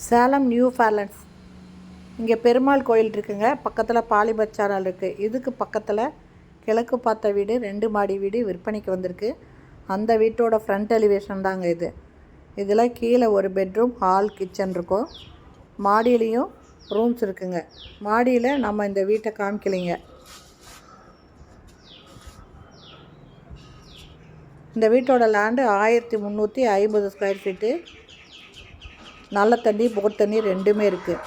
Salem new Fairlands. இங்கே பெருமாள் கோயில் இருக்குங்க. பக்கத்தில் பாலிபர் சேனல் இருக்குது. இதுக்கு பக்கத்தில் கிழக்கு பார்த்த வீடு 2 மாடி வீடு விற்பனைக்கு வந்திருக்கு. அந்த வீட்டோட ஃப்ரண்ட் எலிவேஷன் தாங்க இது. இதில் கீழே ஒரு பெட்ரூம், ஹால், கிச்சன் இருக்கும். மாடியிலையும் ரூம்ஸ் இருக்குங்க. மாடியில் நம்ம இந்த வீட்டை காமிக்கலைங்க. இந்த வீட்டோட லேண்டு 1350 ஸ்கொயர் ஃபீட்டு. நல்ல தண்ணி, போர் தண்ணி ரெண்டுமே இருக்குது.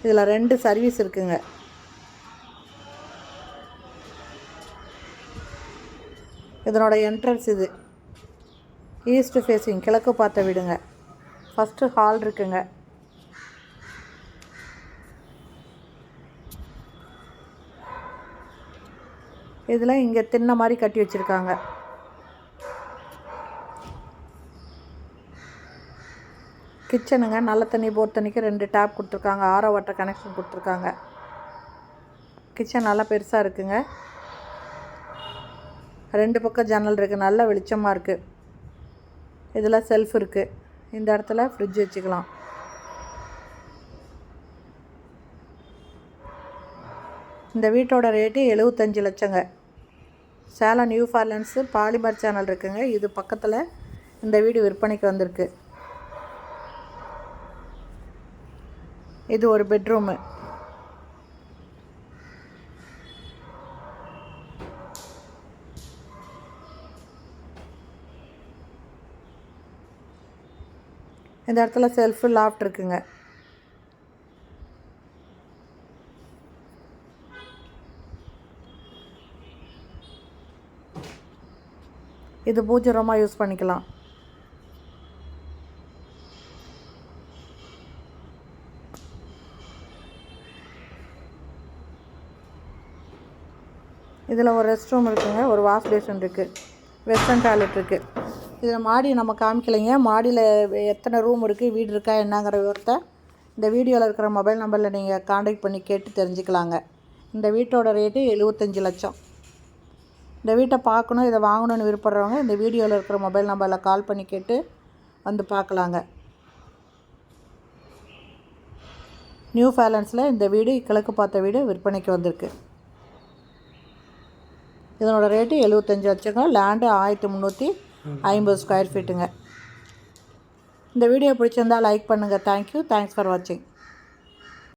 இதில் 2 சர்வீஸ் இருக்குங்க. இதனோட என்ட்ரன்ஸ் இது. ஈஸ்ட் ஃபேஸிங், கிழக்கு பார்த்த வீடுங்க. ஃபஸ்ட்டு ஹால் இருக்குங்க. இதில் இங்கே திண்ணை மாதிரி கட்டி வச்சுருக்காங்க. கிச்சனுங்க. நல்ல தண்ணி, போர் தண்ணிக்கு 2 டேப் கொடுத்துருக்காங்க. ஆரோ வாட்டர் கனெக்ஷன் கொடுத்துருக்காங்க. கிச்சன் நல்லா பெருசாக இருக்குங்க. 2 பக்கம் ஜன்னல் இருக்குது. நல்ல வெளிச்சமாக இருக்குது. இதில் செல்ஃப் இருக்குது. இந்த இடத்துல ஃப்ரிட்ஜ் வச்சுக்கலாம். இந்த வீட்டோட ரேட்டு 75 லட்சங்க. Salem new Fairlands Polymer channel இருக்குங்க. இது பக்கத்தில் இந்த வீடு விற்பனைக்கு வந்திருக்கு. இது ஒரு பெட்ரூமு. இந்த இடத்துல செல்ஃபு, லாஃப்ட் இருக்குங்க. இது பூஜை ரூமாக யூஸ் பண்ணிக்கலாம். இதில் ஒரு ரெஸ்ட் ரூம் இருக்குங்க. ஒரு வாஷ் பேஷன் இருக்குது. வெஸ்டர்ன் டாய்லெட் இருக்குது. இதில் மாடி நம்ம காமிக்கலைங்க. மாடியில் எத்தனை ரூம் இருக்குது, வீடு இருக்கா என்னங்கிற விவரத்தை இந்த வீடியோவில் இருக்கிற மொபைல் நம்பரில் நீங்கள் காண்டாக்ட் பண்ணி கேட்டு தெரிஞ்சுக்கலாங்க. இந்த வீட்டோட ரேட்டு 75 லட்சம். இந்த வீட்டை பார்க்கணும், இதை வாங்கணும்னு விருப்பப்படுறவங்க இந்த வீடியோவில் இருக்கிற மொபைல் நம்பரில் கால் பண்ணி கேட்டு வந்து பார்க்கலாங்க. நியூ ஃபேர்லன்ஸில் இந்த வீடு, கிழக்கு பார்த்த வீடு விற்பனைக்கு வந்திருக்கு. இதனோட ரேட்டு 75 லட்சங்க. லேண்டு 1350 ஸ்கொயர் ஃபீட்டுங்க. இந்த வீடியோ பிடிச்சிருந்தால் லைக் பண்ணுங்கள். தேங்க்யூ. தேங்க்ஸ் ஃபார் வாட்சிங்.